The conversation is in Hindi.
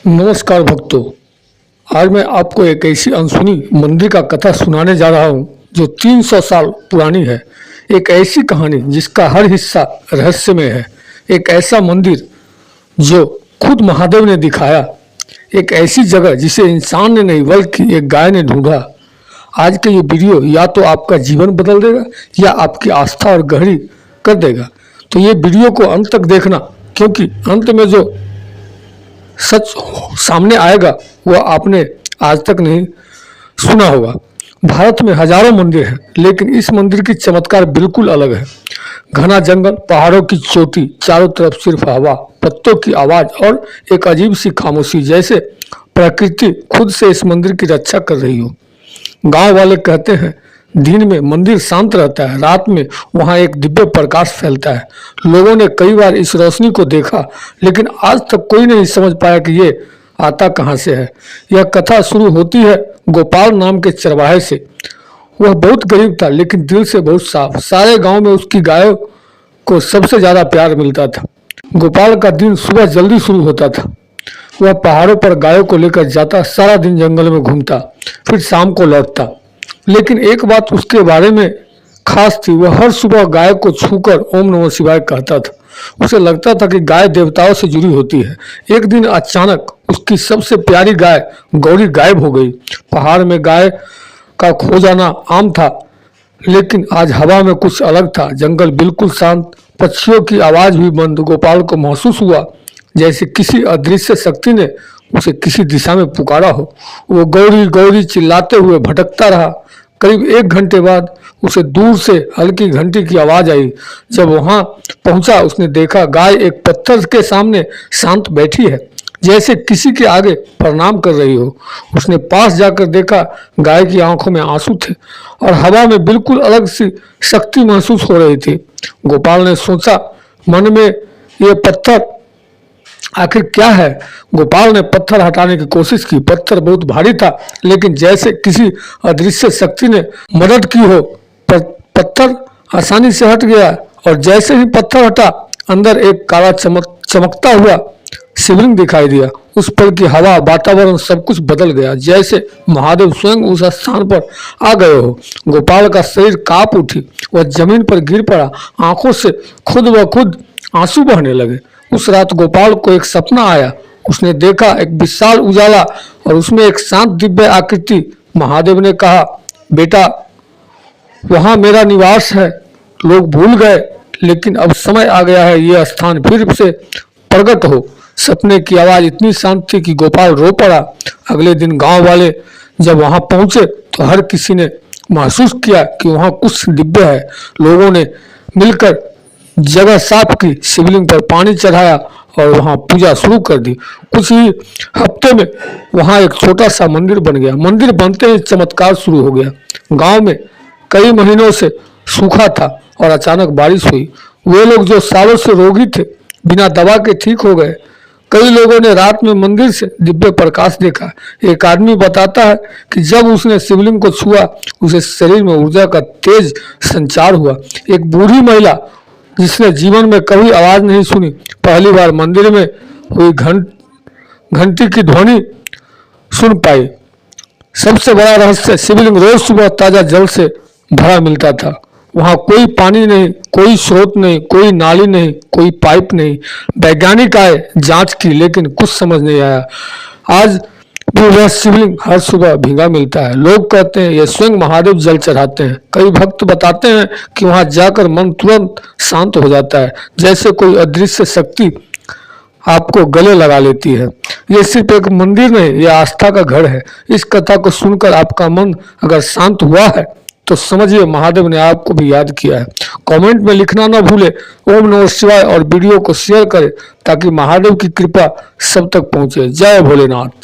नमस्कार भक्तों। आज मैं आपको एक ऐसी अनसुनी मंदिर का कथा सुनाने जा रहा हूँ जो 300 साल पुरानी है। एक ऐसी कहानी जिसका हर हिस्सा रहस्यमय है। एक ऐसा मंदिर जो खुद महादेव ने दिखाया। एक ऐसी जगह जिसे इंसान ने नहीं बल्कि एक गाय ने ढूंढा। आज का ये वीडियो या तो आपका जीवन बदल देगा या आपकी आस्था और गहरी कर देगा। तो ये वीडियो को अंत तक देखना, क्योंकि अंत में जो सच सामने आएगा वह आपने आज तक नहीं सुना होगा। भारत में हजारों मंदिर हैं, लेकिन इस मंदिर की चमत्कार बिल्कुल अलग है। घना जंगल, पहाड़ों की चोटी, चारों तरफ सिर्फ हवा, पत्तों की आवाज और एक अजीब सी खामोशी, जैसे प्रकृति खुद से इस मंदिर की रक्षा कर रही हो। गांव वाले कहते हैं दिन में मंदिर शांत रहता है, रात में वहां एक दिव्य प्रकाश फैलता है। लोगों ने कई बार इस रोशनी को देखा, लेकिन आज तक कोई नहीं समझ पाया कि ये आता कहां से है। यह कथा शुरू होती है गोपाल नाम के चरवाहे से। वह बहुत गरीब था, लेकिन दिल से बहुत साफ। सारे गांव में उसकी गायों को सबसे ज्यादा प्यार मिलता था। गोपाल का दिन सुबह जल्दी शुरू होता था। वह पहाड़ों पर गायों को लेकर जाता, सारा दिन जंगल में घूमता, फिर शाम को लौटता। लेकिन एक बात उसके बारे में खास थी। वह हर सुबह गाय को छूकर ओम नमः शिवाय कहता था। उसे लगता था कि गाय देवताओं से जुड़ी होती है। एक दिन अचानक उसकी सबसे प्यारी गाय गौरी गायब हो गई। पहाड़ में गाय का खो जाना आम था, लेकिन आज हवा में कुछ अलग था। जंगल बिल्कुल शांत, पक्षियों की आवाज भी बंद। गोपाल को महसूस हुआ जैसे किसी अदृश्य शक्ति ने उसे किसी दिशा में पुकारा हो। वो गौरी गौरी चिल्लाते हुए भटकता रहा। करीब 1 घंटे बाद उसे दूर से हल्की घंटी की आवाज आई। जब वहां पहुंचा, उसने देखा गाय एक पत्थर के सामने शांत बैठी है, जैसे किसी के आगे प्रणाम कर रही हो। उसने पास जाकर देखा, गाय की आंखों में आंसू थे और हवा में बिल्कुल अलग सी शक्ति महसूस हो रही थी। गोपाल ने सोचा मन में, ये पत्थर आखिर क्या है। गोपाल ने पत्थर हटाने की कोशिश की। पत्थर बहुत भारी था, लेकिन जैसे किसी अदृश्य शक्ति ने मदद की हो। पत्थर आसानी से हट गया और जैसे ही पत्थर हटा, अंदर एक काला चमकता हुआ शिवलिंग दिखाई दिया। उस पल की हवा, वातावरण, सब कुछ बदल गया, जैसे महादेव स्वयं उस स्थान पर आ गए हो। गोपाल का शरीर कांप उठी। वह जमीन पर गिर पड़ा। आंखों से खुद ब खुद आंसू बहने लगे। उस रात गोपाल को एक सपना आया। उसने देखा एक विशाल उजाला और उसमें एक शांत दिव्य आकृति। महादेव ने कहा, बेटा, वहां मेरा निवास है। लोग भूल गए, लेकिन अब समय आ गया है यह स्थान फिर से प्रकट हो। सपने की आवाज इतनी शांत थी कि गोपाल रो पड़ा। अगले दिन गांव वाले जब वहां पहुंचे तो हर किसी ने महसूस किया कि वहां कुछ दिव्य है। लोगों ने मिलकर जगह साफ की, शिवलिंग पर पानी चढ़ाया और वहां पूजा शुरू कर दी। कुछ ही हफ्ते में वहां एक छोटा सा मंदिर बन गया। मंदिर बनते ही चमत्कार शुरू हो गया। गांव में कई महीनों से सूखा था और अचानक बारिश हुई। वे लोग जो सालों से रोगी थे, बिना दवा के ठीक हो गए। कई लोगों ने रात में मंदिर से दिव्य प्रकाश देखा। एक आदमी बताता है कि जब उसने शिवलिंग को छुआ, उसे शरीर में ऊर्जा का तेज संचार हुआ। एक बूढ़ी महिला जिसने जीवन में कभी आवाज नहीं सुनी, पहली बार मंदिर में हुई घंटी की ध्वनि सुन पाई। सबसे बड़ा रहस्य, शिवलिंग रोज सुबह ताजा जल से भरा मिलता था। वहां कोई पानी नहीं, कोई स्रोत नहीं, कोई नाली नहीं, कोई पाइप नहीं। वैज्ञानिक आए, जांच की, लेकिन कुछ समझ नहीं आया। आज भी वह शिवलिंग हर सुबह भीगा मिलता है। लोग कहते हैं ये स्वयं महादेव जल चढ़ाते हैं। कई भक्त बताते हैं कि वहां जाकर मन तुरंत शांत हो जाता है, जैसे कोई अदृश्य शक्ति आपको गले लगा लेती है। ये सिर्फ एक मंदिर नहीं, यह आस्था का घर है। इस कथा को सुनकर आपका मन अगर शांत हुआ है तो समझिए महादेव ने आपको भी याद किया है। कमेंट में लिखना ना भूले ओम नमः शिवाय और वीडियो को शेयर करें ताकि महादेव की कृपा सब तक पहुंचे। जय भोलेनाथ।